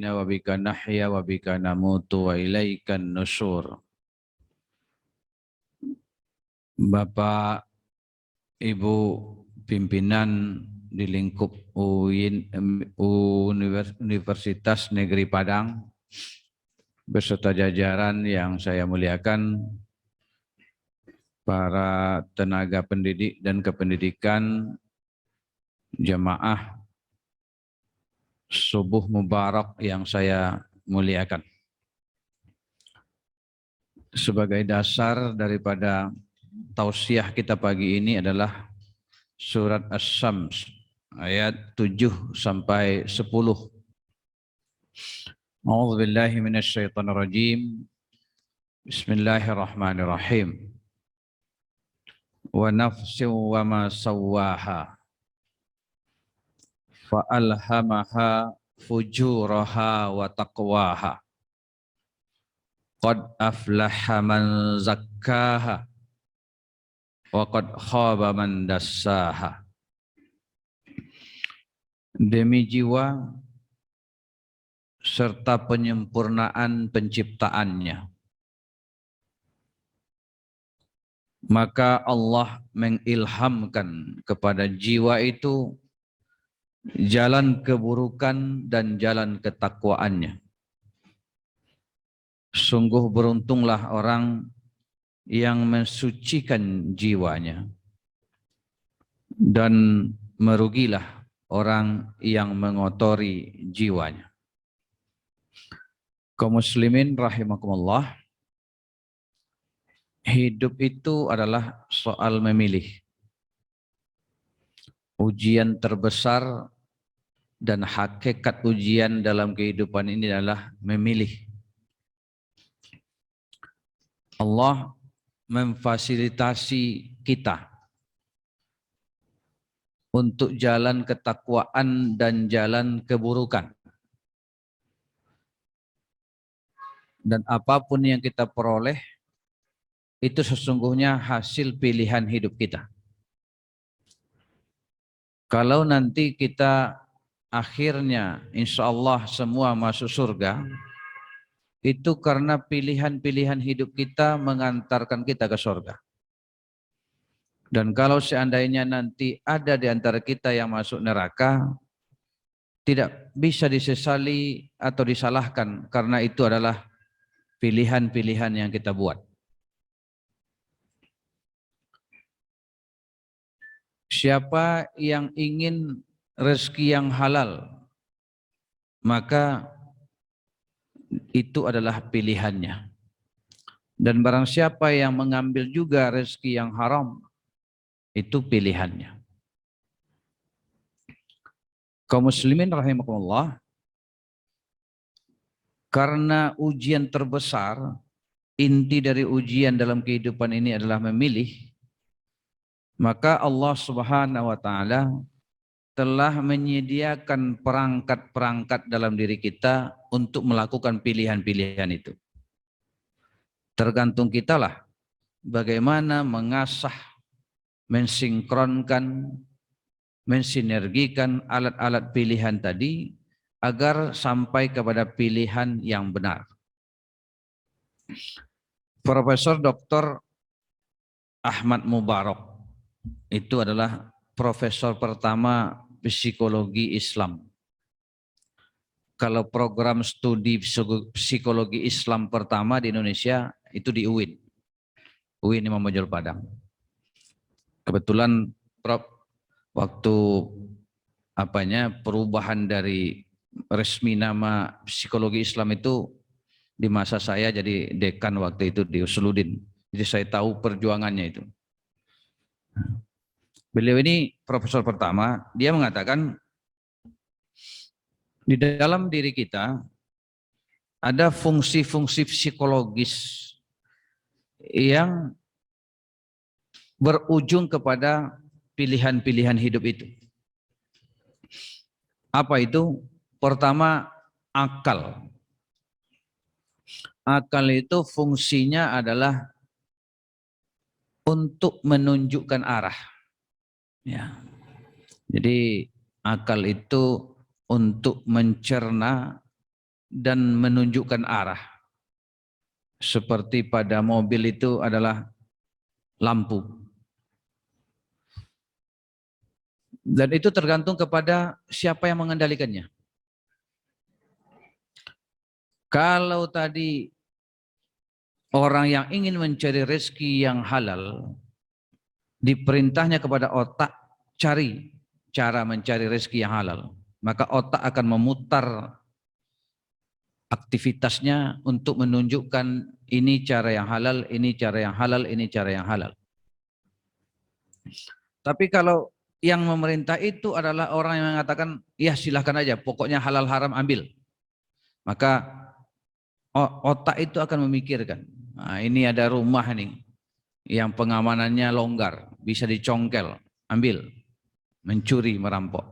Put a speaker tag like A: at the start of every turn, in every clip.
A: wa bika nahya wa bika namutu wa ilaikan nusyur. Bapak, Ibu pimpinan di lingkup Universitas Negeri Padang beserta jajaran yang saya muliakan, para tenaga pendidik dan kependidikan, jemaah subuh mubarak yang saya muliakan. Sebagai dasar daripada tausiah kita pagi ini adalah surat Asy-Syams ayat 7 sampai 10. A'udzu billahi minasyaitonir rajim. Bismillahirrahmanirrahim. Wa nafsin wa ma sawwaha fa alhamaha fujuraha wa taqwaha. Qad aflaha man zakkaha wa qad khaba man dassaha. Demi jiwa serta penyempurnaan penciptaannya, maka Allah mengilhamkan kepada jiwa itu jalan keburukan dan jalan ketakwaannya. Sungguh beruntunglah orang yang mensucikan jiwanya, dan merugilah orang yang mengotori jiwanya. Kaum muslimin rahimakumullah, hidup itu adalah soal memilih. Ujian terbesar dan hakikat ujian dalam kehidupan ini adalah memilih. Allah memfasilitasi kita untuk jalan ketakwaan dan jalan keburukan. Dan apapun yang kita peroleh, itu sesungguhnya hasil pilihan hidup kita. Kalau nanti kita akhirnya insya Allah semua masuk surga, itu karena pilihan-pilihan hidup kita mengantarkan kita ke surga. Dan kalau seandainya nanti ada di antara kita yang masuk neraka, tidak bisa disesali atau disalahkan karena itu adalah pilihan-pilihan yang kita buat. Siapa yang ingin rezeki yang halal, maka itu adalah pilihannya. Dan barang siapa yang mengambil juga rezeki yang haram, itu pilihannya. Kaum muslimin rahimakumullah, karena ujian terbesar, inti dari ujian dalam kehidupan ini adalah memilih, maka Allah Subhanahu wa taala telah menyediakan perangkat-perangkat dalam diri kita untuk melakukan pilihan-pilihan itu. Tergantung kita lah bagaimana mengasah, mensinkronkan, mensinergikan alat-alat pilihan tadi agar sampai kepada pilihan yang benar. Profesor Dr. Ahmad Mubarak itu adalah profesor pertama psikologi Islam. Kalau program studi psikologi Islam pertama di Indonesia itu di UIN. UIN Imam Bonjol Padang. Kebetulan Prof, waktu perubahan dari resmi nama psikologi Islam itu di masa saya jadi dekan waktu itu di Usuludin. Jadi saya tahu perjuangannya itu. Beliau ini profesor pertama, dia mengatakan di dalam diri kita ada fungsi-fungsi psikologis yang berujung kepada pilihan-pilihan hidup itu. Apa itu? Pertama, akal. Akal itu fungsinya adalah untuk menunjukkan arah. Ya. Jadi akal itu untuk mencerna dan menunjukkan arah. Seperti pada mobil itu adalah lampu. Dan itu tergantung kepada siapa yang mengendalikannya. Kalau tadi orang yang ingin mencari rezeki yang halal, diperintahnya kepada otak, cari cara mencari rezeki yang halal. Maka otak akan memutar aktivitasnya untuk menunjukkan ini cara yang halal, ini cara yang halal, ini cara yang halal. Tapi kalau yang memerintah itu adalah orang yang mengatakan, ya silahkan aja, pokoknya halal haram ambil. Maka otak itu akan memikirkan, nah, ini ada rumah nih, yang pengamanannya longgar, bisa dicongkel, ambil, mencuri, merampok.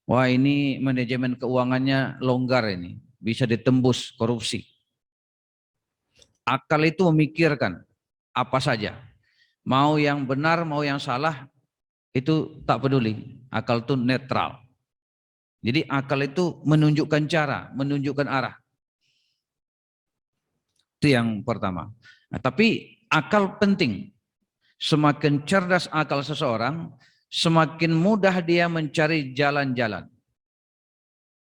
A: Wah ini manajemen keuangannya longgar ini, bisa ditembus korupsi. Akal itu memikirkan apa saja, mau yang benar, mau yang salah, itu tak peduli. Akal itu netral. Jadi akal itu menunjukkan cara, menunjukkan arah. Itu yang pertama. Nah, tapi akal penting. Semakin cerdas akal seseorang, semakin mudah dia mencari jalan-jalan.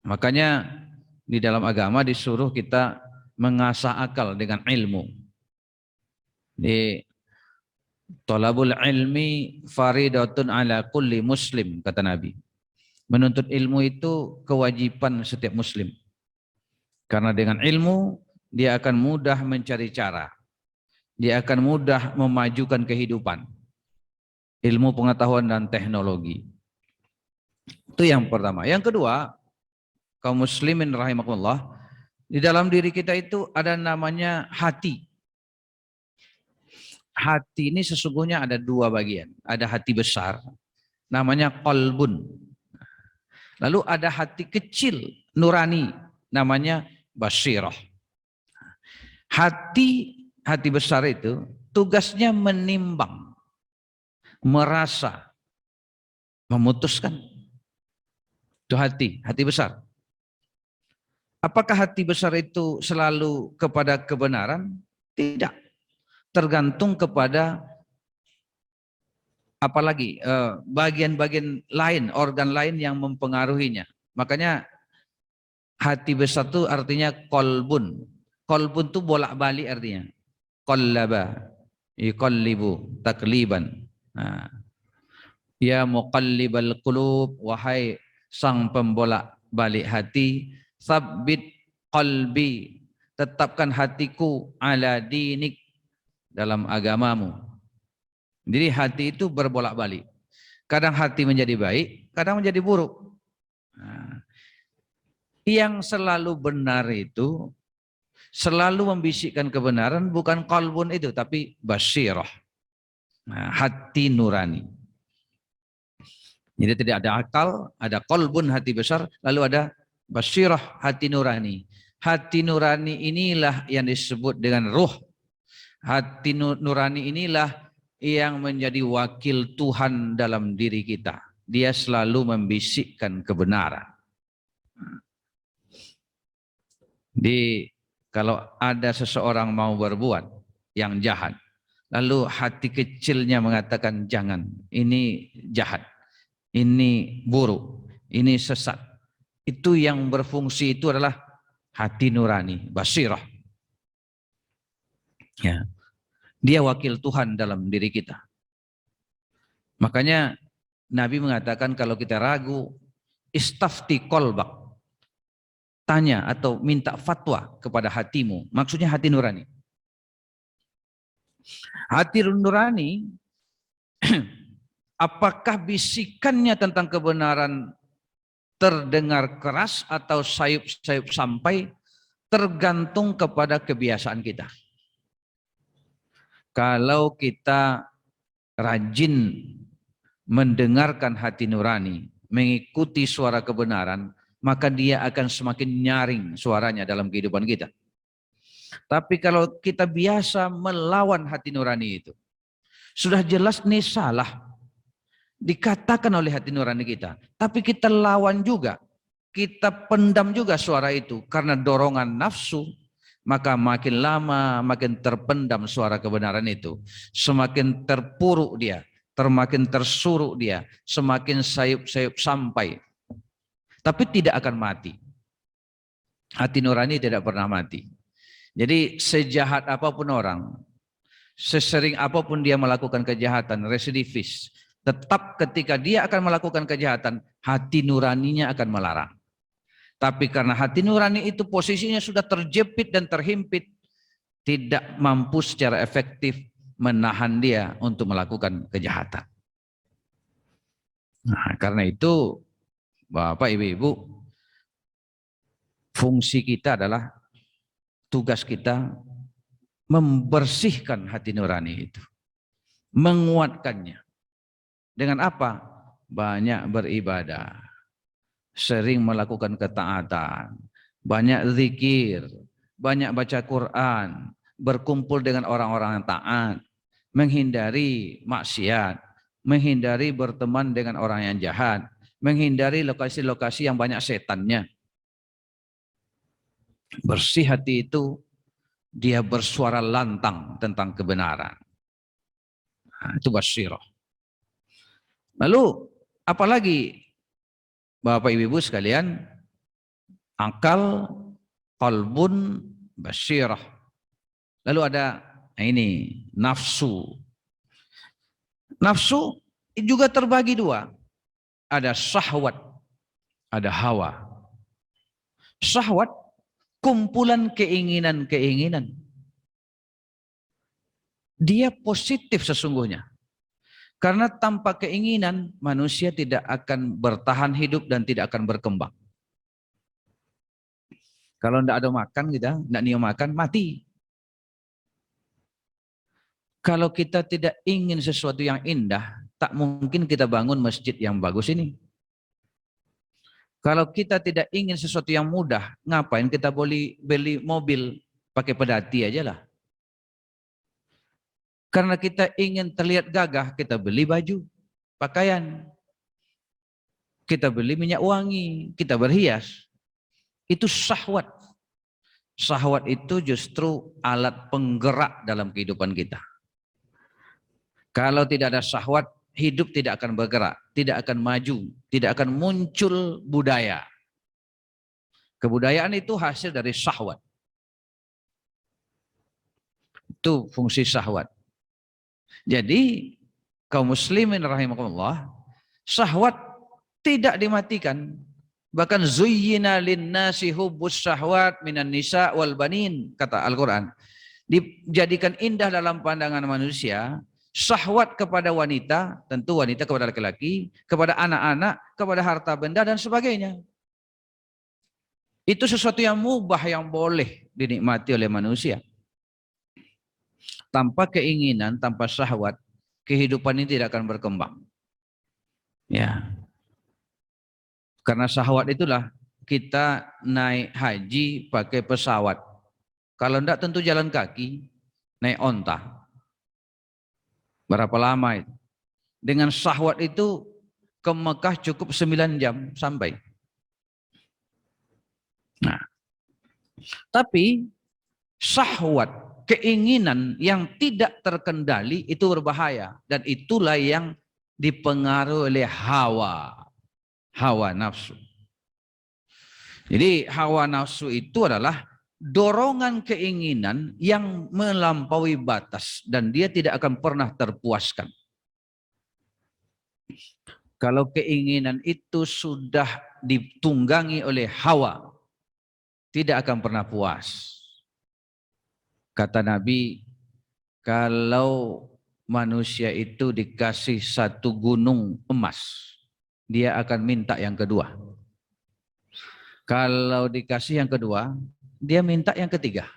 A: Makanya di dalam agama disuruh kita mengasah akal dengan ilmu. Di Thalabul ilmi faridatun ala kulli muslim, kata Nabi. Menuntut ilmu itu kewajiban setiap muslim. Karena dengan ilmu dia akan mudah mencari cara. Dia akan mudah memajukan kehidupan. Ilmu pengetahuan dan teknologi. Itu yang pertama. Yang kedua, kaum muslimin rahimakumullah, di dalam diri kita itu ada namanya hati. Hati ini sesungguhnya ada dua bagian. Ada hati besar, namanya qalbun. Lalu ada hati kecil, nurani, namanya basirah. Hati besar itu tugasnya menimbang, merasa, memutuskan. Itu hati besar. Apakah hati besar itu selalu kepada kebenaran? Tidak. Tergantung kepada apalagi bagian-bagian lain, organ lain yang mempengaruhinya. Makanya hati besar itu artinya kolbun. Kolbun itu bolak-balik artinya. Qallaba, yuqallibu, takliban. Nah, ya muqallibal qulub, wahai sang pembolak balik hati, sabbit qalbi, tetapkan hatiku ala dinik, dalam agamamu. Jadi hati itu berbolak-balik. Kadang hati menjadi baik, kadang menjadi buruk. Nah, yang selalu benar itu selalu membisikkan kebenaran, bukan qalbun itu, tapi basirah. Nah, hati nurani. Jadi tidak ada akal, ada qalbun hati besar, lalu ada basirah hati nurani. Hati nurani inilah yang disebut dengan ruh. Hati nurani inilah yang menjadi wakil Tuhan dalam diri kita. Dia selalu membisikkan kebenaran. Kalau ada seseorang mau berbuat yang jahat, lalu hati kecilnya mengatakan jangan, ini jahat, ini buruk, ini sesat. Itu yang berfungsi itu adalah hati nurani, basirah. Ya. Dia wakil Tuhan dalam diri kita. Makanya Nabi mengatakan kalau kita ragu, istafti qalbak. Tanya atau minta fatwa kepada hatimu. Maksudnya hati nurani. Hati nurani, apakah bisikannya tentang kebenaran terdengar keras atau sayup-sayup sampai, tergantung kepada kebiasaan kita. Kalau kita rajin mendengarkan hati nurani, mengikuti suara kebenaran, maka dia akan semakin nyaring suaranya dalam kehidupan kita. Tapi kalau kita biasa melawan hati nurani itu, sudah jelas ini salah, dikatakan oleh hati nurani kita, tapi kita lawan juga, kita pendam juga suara itu karena dorongan nafsu, maka makin lama makin terpendam suara kebenaran itu. Semakin terpuruk dia, semakin tersuruh dia, semakin sayup-sayup sampai. Tapi tidak akan mati. Hati nurani tidak pernah mati. Jadi sejahat apapun orang, sesering apapun dia melakukan kejahatan, residivis, tetap ketika dia akan melakukan kejahatan, hati nuraninya akan melarang. Tapi karena hati nurani itu posisinya sudah terjepit dan terhimpit, tidak mampu secara efektif menahan dia untuk melakukan kejahatan. Nah, karena itu Bapak Ibu-ibu, fungsi kita adalah, tugas kita membersihkan hati nurani itu, menguatkannya. Dengan apa? Banyak beribadah, sering melakukan ketaatan, banyak zikir, banyak baca Quran, berkumpul dengan orang-orang yang taat, menghindari maksiat, menghindari berteman dengan orang yang jahat, menghindari lokasi-lokasi yang banyak setannya. Bersih hati itu, dia bersuara lantang tentang kebenaran. Nah, itu basyirah. Lalu apalagi Bapak Ibu sekalian, akal, qalbun, basyirah. Lalu ada ini nafsu. Nafsu juga terbagi dua. Ada syahwat, ada hawa. Syahwat kumpulan keinginan-keinginan. Dia positif sesungguhnya. Karena tanpa keinginan manusia tidak akan bertahan hidup dan tidak akan berkembang. Kalau tidak ada makan kita, tidak niat makan, mati. Kalau kita tidak ingin sesuatu yang indah, tak mungkin kita bangun masjid yang bagus ini. Kalau kita tidak ingin sesuatu yang mudah, ngapain kita beli mobil pakai pedati aja lah. Karena kita ingin terlihat gagah, kita beli baju, pakaian. Kita beli minyak wangi, kita berhias. Itu syahwat. Syahwat itu justru alat penggerak dalam kehidupan kita. Kalau tidak ada syahwat, hidup tidak akan bergerak, tidak akan maju, tidak akan muncul budaya. Kebudayaan itu hasil dari syahwat. Itu fungsi syahwat. Jadi kaum muslimin rahimakumullah, syahwat tidak dimatikan. Bahkan zuyyina linnasi hubbus syahwat minan nisa wal banin, kata Al-Qur'an. Dijadikan indah dalam pandangan manusia syahwat kepada wanita, tentu wanita kepada laki-laki, kepada anak-anak, kepada harta benda dan sebagainya. Itu sesuatu yang mubah, yang boleh dinikmati oleh manusia. Tanpa keinginan, tanpa syahwat, kehidupan ini tidak akan berkembang. Ya. Karena syahwat itulah kita naik haji pakai pesawat. Kalau tidak tentu jalan kaki, naik onta. Berapa lama itu? Dengan syahwat itu ke Mekah cukup 9 jam sampai. Nah, tapi syahwat, keinginan yang tidak terkendali itu berbahaya. Dan itulah yang dipengaruhi oleh hawa nafsu. Jadi hawa nafsu itu adalah dorongan keinginan yang melampaui batas dan dia tidak akan pernah terpuaskan. Kalau keinginan itu sudah ditunggangi oleh hawa, tidak akan pernah puas. Kata Nabi, kalau manusia itu dikasih satu gunung emas, dia akan minta yang kedua. Kalau dikasih yang kedua, dia minta yang ketiga.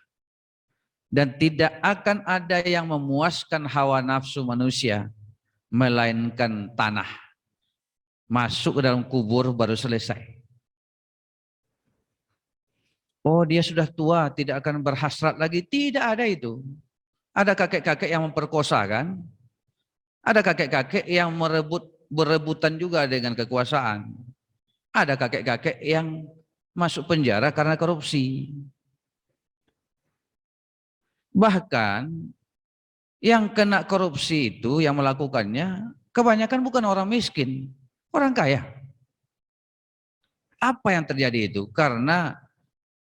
A: Dan tidak akan ada yang memuaskan hawa nafsu manusia, melainkan tanah. Masuk ke dalam kubur baru selesai. Oh, dia sudah tua, tidak akan berhasrat lagi. Tidak ada itu. Ada kakek-kakek yang memperkosa kan? Ada kakek-kakek yang berebutan juga dengan kekuasaan. Ada kakek-kakek yang masuk penjara karena korupsi. Bahkan yang kena korupsi itu, yang melakukannya, kebanyakan bukan orang miskin, orang kaya. Apa yang terjadi itu? Karena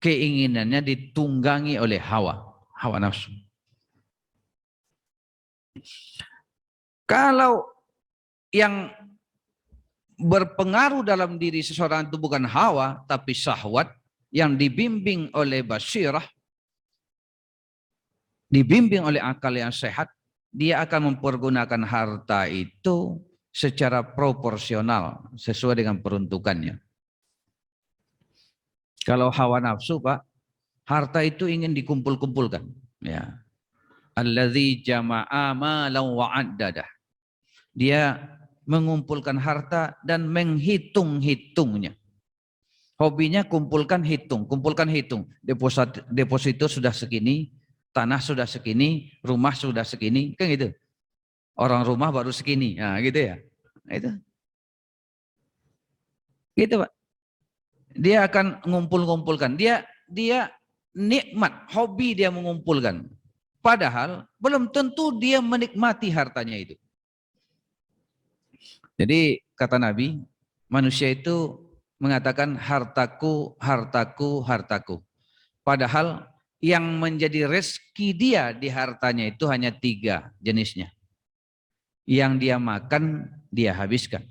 A: keinginannya ditunggangi oleh hawa nafsu. Kalau yang berpengaruh dalam diri seseorang itu bukan hawa, tapi syahwat yang dibimbing oleh basirah, dibimbing oleh akal yang sehat, dia akan mempergunakan harta itu secara proporsional sesuai dengan peruntukannya. Kalau hawa nafsu, Pak, harta itu ingin dikumpul-kumpulkan, ya. Allazi jama'a malan wa 'addadah. Dia mengumpulkan harta dan menghitung-hitungnya. Hobinya kumpulkan hitung. Deposito sudah segini, tanah sudah segini, rumah sudah segini, kan gitu. Orang rumah baru segini, nah gitu ya. Nah, itu. Gitu Pak. Dia akan ngumpul-ngumpulkan. Dia nikmat, hobi dia mengumpulkan. Padahal belum tentu dia menikmati hartanya itu. Jadi kata Nabi, manusia itu mengatakan hartaku, hartaku, hartaku. Padahal yang menjadi rezeki dia di hartanya itu hanya 3 jenisnya. Yang dia makan, dia habiskan.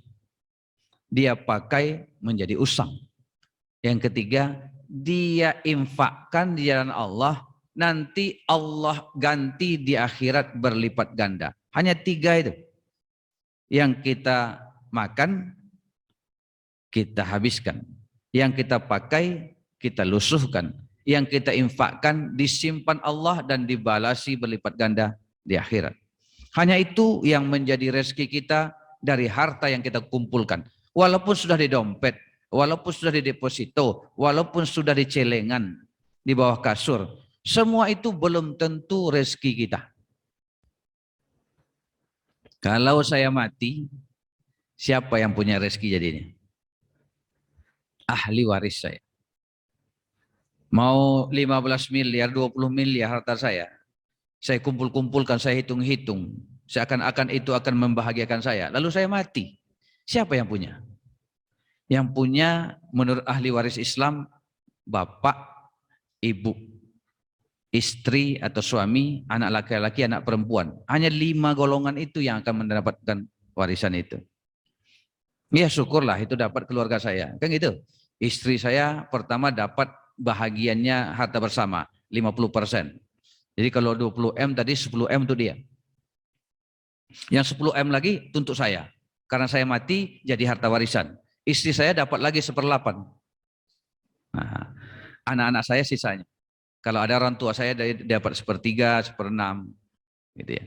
A: Dia pakai menjadi usang. Yang ketiga, dia infakkan di jalan Allah, nanti Allah ganti di akhirat berlipat ganda. Hanya 3 itu. Yang kita makan, kita habiskan. Yang kita pakai, kita lusuhkan. Yang kita infakkan, disimpan Allah dan dibalasi berlipat ganda di akhirat. Hanya itu yang menjadi rezeki kita dari harta yang kita kumpulkan. Walaupun sudah di dompet, walaupun sudah di deposito, walaupun sudah di celengan, di bawah kasur. Semua itu belum tentu rezeki kita. Kalau saya mati, siapa yang punya rezeki jadinya? Ahli waris saya. Mau 15 miliar, 20 miliar harta saya kumpul-kumpulkan, saya hitung-hitung. Seakan-akan itu akan membahagiakan saya. Lalu saya mati. Siapa yang punya? Yang punya menurut ahli waris Islam, bapak, ibu, istri atau suami, anak laki-laki, anak perempuan. Hanya 5 golongan itu yang akan mendapatkan warisan itu. Ya syukurlah itu dapat keluarga saya. Kan gitu. Istri saya pertama dapat bahagiannya harta bersama, 50%. Jadi kalau 20 M tadi 10 M itu dia. Yang 10 M lagi untuk saya. Karena saya mati jadi harta warisan. Istri saya dapat lagi 1/8. Nah, anak-anak saya sisanya. Kalau ada orang tua saya dapat 1/3, 1/6, gitu ya.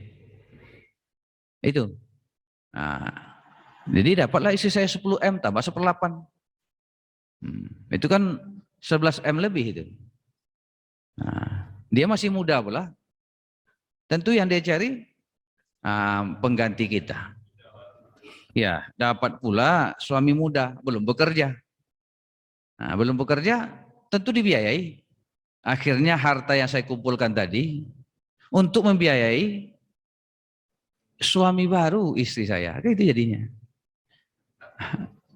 A: Itu. Nah, jadi dapatlah istri saya 10 M tambah 1/8. Itu kan 11 M lebih itu. Nah, dia masih muda pula. Tentu yang dia cari pengganti kita. Ya, dapat pula suami muda, belum bekerja. Nah, belum bekerja, tentu dibiayai. Akhirnya harta yang saya kumpulkan tadi untuk membiayai suami baru istri saya. Itu jadinya.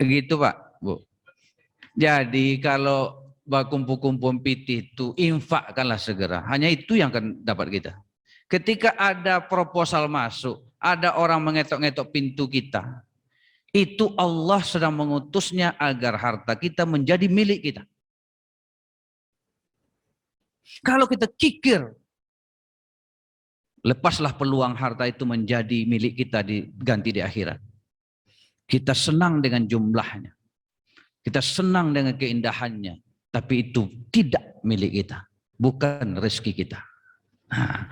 A: Begitu Pak, Bu. Jadi kalau kumpul-kumpul pitih itu infakkanlah segera. Hanya itu yang akan dapat kita. Ketika ada proposal masuk, ada orang mengetok-ngetok pintu kita, itu Allah sedang mengutusnya agar harta kita menjadi milik kita. Kalau kita kikir, lepaslah peluang harta itu menjadi milik kita diganti di akhirat. Kita senang dengan jumlahnya. Kita senang dengan keindahannya. Tapi itu tidak milik kita. Bukan rezeki kita. Nah,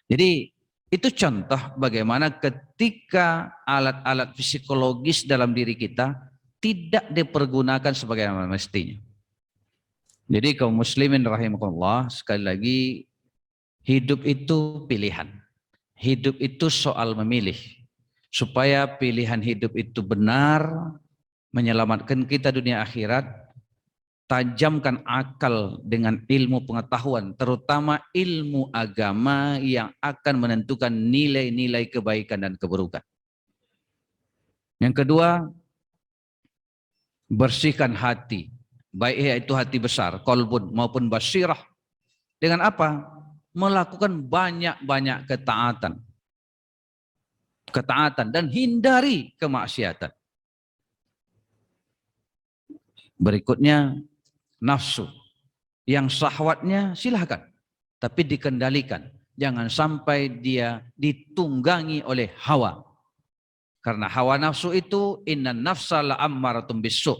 A: jadi itu contoh bagaimana ketika alat-alat psikologis dalam diri kita tidak dipergunakan sebagaimana mestinya. Jadi kaum muslimin rahimakumullah, sekali lagi hidup itu pilihan. Hidup itu soal memilih. Supaya pilihan hidup itu benar, menyelamatkan kita dunia akhirat, tajamkan akal dengan ilmu pengetahuan, terutama ilmu agama yang akan menentukan nilai-nilai kebaikan dan keburukan. Yang kedua, bersihkan hati, baik yaitu hati besar, qalbun maupun basirah. Dengan apa? Melakukan banyak-banyak ketaatan. Dan hindari kemaksiatan. Berikutnya, nafsu. Yang syahwatnya silahkan, tapi dikendalikan. Jangan sampai dia ditunggangi oleh hawa. Karena hawa nafsu itu innan nafsa la'ammaratun bisu'.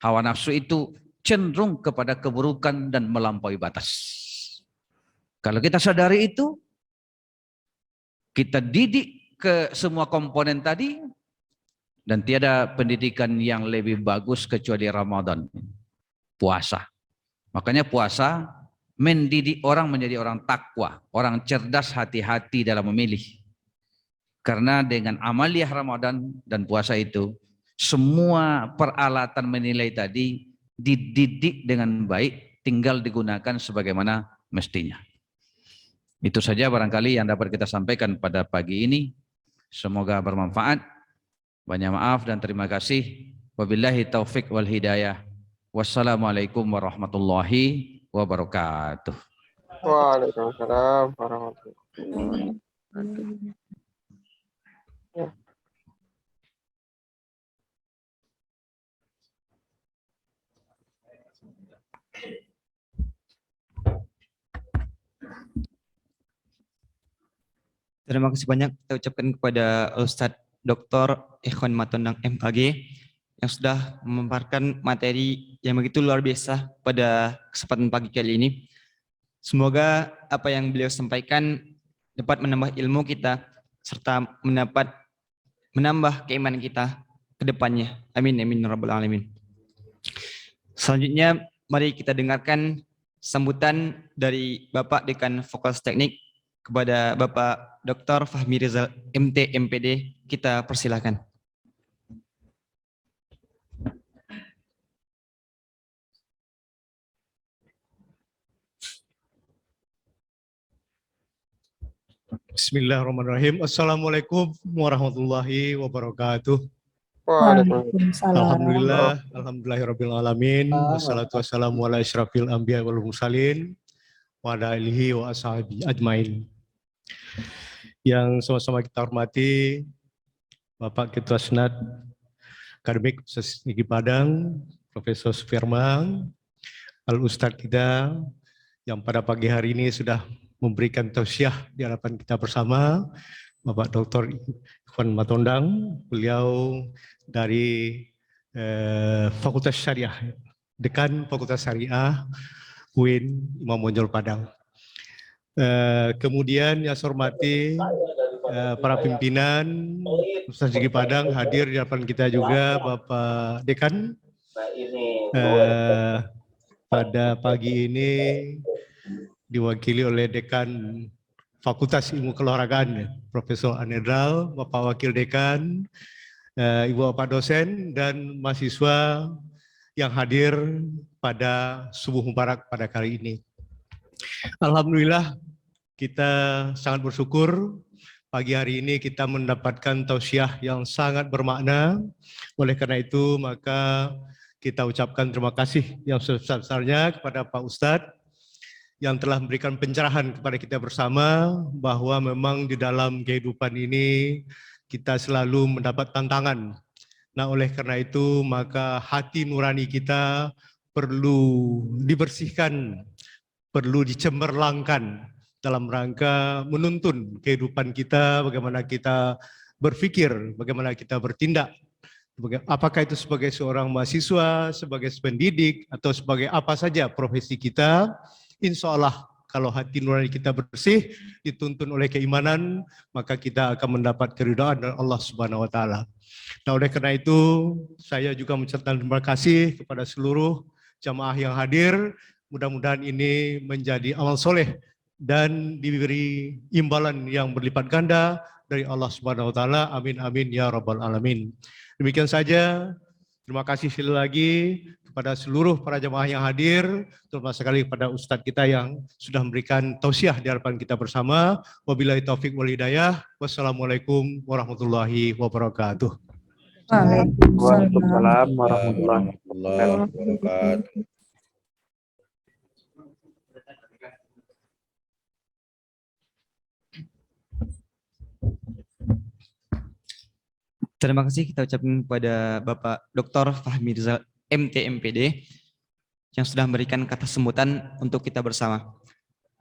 A: Hawa nafsu itu cenderung kepada keburukan dan melampaui batas. Kalau kita sadari itu, kita didik ke semua komponen tadi, dan tiada pendidikan yang lebih bagus kecuali Ramadan. Puasa. Makanya puasa mendidik orang menjadi orang takwa, orang cerdas, hati-hati dalam memilih. Karena dengan amaliah Ramadan dan puasa itu, semua peralatan menilai tadi dididik dengan baik, tinggal digunakan sebagaimana mestinya. Itu saja barangkali yang dapat kita sampaikan pada pagi ini. Semoga bermanfaat. Banyak maaf dan terima kasih. Wabillahi taufik wal hidayah. Wassalamualaikum warahmatullahi wabarakatuh.
B: Waalaikumsalam warahmatullahi wabarakatuh. Ya.
C: Terima kasih banyak kita ucapkan kepada Ustadz Dr. Ikhwan Matondang MKG yang sudah memaparkan materi yang begitu luar biasa pada kesempatan pagi kali ini. Semoga apa yang beliau sampaikan dapat menambah ilmu kita serta menambah keimanan kita ke depannya. Amin amin ya rabbal alamin. Selanjutnya mari kita dengarkan sambutan dari Bapak Dekan Fakultas Teknik kepada Bapak Dr. Fahmi Rizal MT MPD. Kita persilakan.
D: Bismillahirrahmanirrahim. Assalamualaikum warahmatullahi wabarakatuh.
B: Waalaikumsalam.
D: Alhamdulillahirabbil alamin. Wassalatu wassalamu ala asyrafil anbiya wal mursalin wa ala alihi wa ashabi ajmain. Yang sama-sama kita hormati Bapak Ketua Senat Akademik Universitas Negeri Padang, Profesor Sufiarman, Al-Ustadz kita yang pada pagi hari ini sudah memberikan tausiah di hadapan kita bersama, Bapak Dr. Ikhwan Matondang, beliau dari Fakultas Syariah, Dekan Fakultas Syariah UIN Imam Bonjol Padang. Kemudian yang saya hormati para pimpinan Universitas Negeri Padang, hadir di hadapan kita juga Bapak Dekan. Pada pagi ini diwakili oleh Dekan Fakultas Ilmu Keolahragaan, Profesor Anedral, Bapak Wakil Dekan, Ibu Bapak dosen, dan mahasiswa yang hadir pada subuh mubarak pada kali ini. Alhamdulillah kita sangat bersyukur pagi hari ini kita mendapatkan tausiah yang sangat bermakna. Oleh karena itu maka kita ucapkan terima kasih yang sebesar-besarnya kepada Pak Ustadz yang telah memberikan pencerahan kepada kita bersama bahwa memang di dalam kehidupan ini kita selalu mendapat tantangan. Nah, oleh karena itu maka hati nurani kita perlu dibersihkan, perlu dicemerlangkan dalam rangka menuntun kehidupan kita, bagaimana kita berpikir, bagaimana kita bertindak. Apakah itu sebagai seorang mahasiswa, sebagai pendidik, atau sebagai apa saja profesi kita. Insya Allah kalau hati nurani kita bersih, dituntun oleh keimanan, maka kita akan mendapat keridhaan dari Allah Subhanahu wa Ta'ala. Nah, oleh karena itu, saya juga mengucapkan terima kasih kepada seluruh jamaah yang hadir. Mudah-mudahan ini menjadi amal soleh dan diberi imbalan yang berlipat ganda dari Allah Subhanahu wa Ta'ala. Amin amin ya rabbal alamin. Demikian saja Terima kasih sekali lagi kepada seluruh para jemaah yang hadir, terutama sekali kepada Ustadz kita yang sudah memberikan tausiah di hadapan kita bersama. Wabillahi taufik wal hidayah. Wassalamualaikum warahmatullahi wabarakatuh.
B: Waalaikumsalam warahmatullahi
E: warahmatullahi wabarakatuh.
C: Terima kasih kita ucapkan kepada Bapak Dr. Fahmi Rizal MT MPD yang sudah memberikan kata sambutan untuk kita bersama.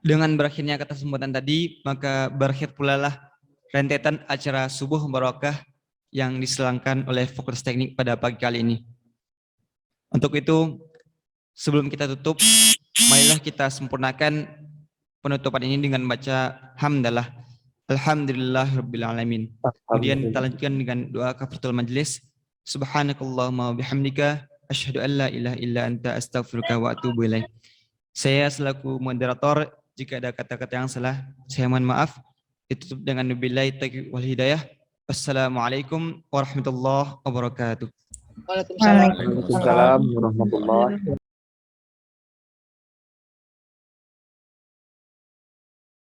C: Dengan berakhirnya kata sambutan tadi, maka berakhir pula lah rentetan acara subuh barakah yang diselangkan oleh Fakultas Teknik pada pagi kali ini. Untuk itu, sebelum kita tutup, marilah kita sempurnakan penutupan ini dengan baca hamdalah. Alhamdulillahirabbil alamin. Kemudian kita lanjutkan dengan doa kafaratul majlis. Subhanakallahumma wa bihamdika asyhadu an la ilaha illa anta astaghfiruka wa atubu ilaik. Saya selaku moderator, jika ada kata-kata yang salah, saya mohon maaf. Ditutup dengan billahi taufiq wal hidayah. Wassalamualaikum warahmatullahi wabarakatuh.
B: Waalaikumsalam warahmatullahi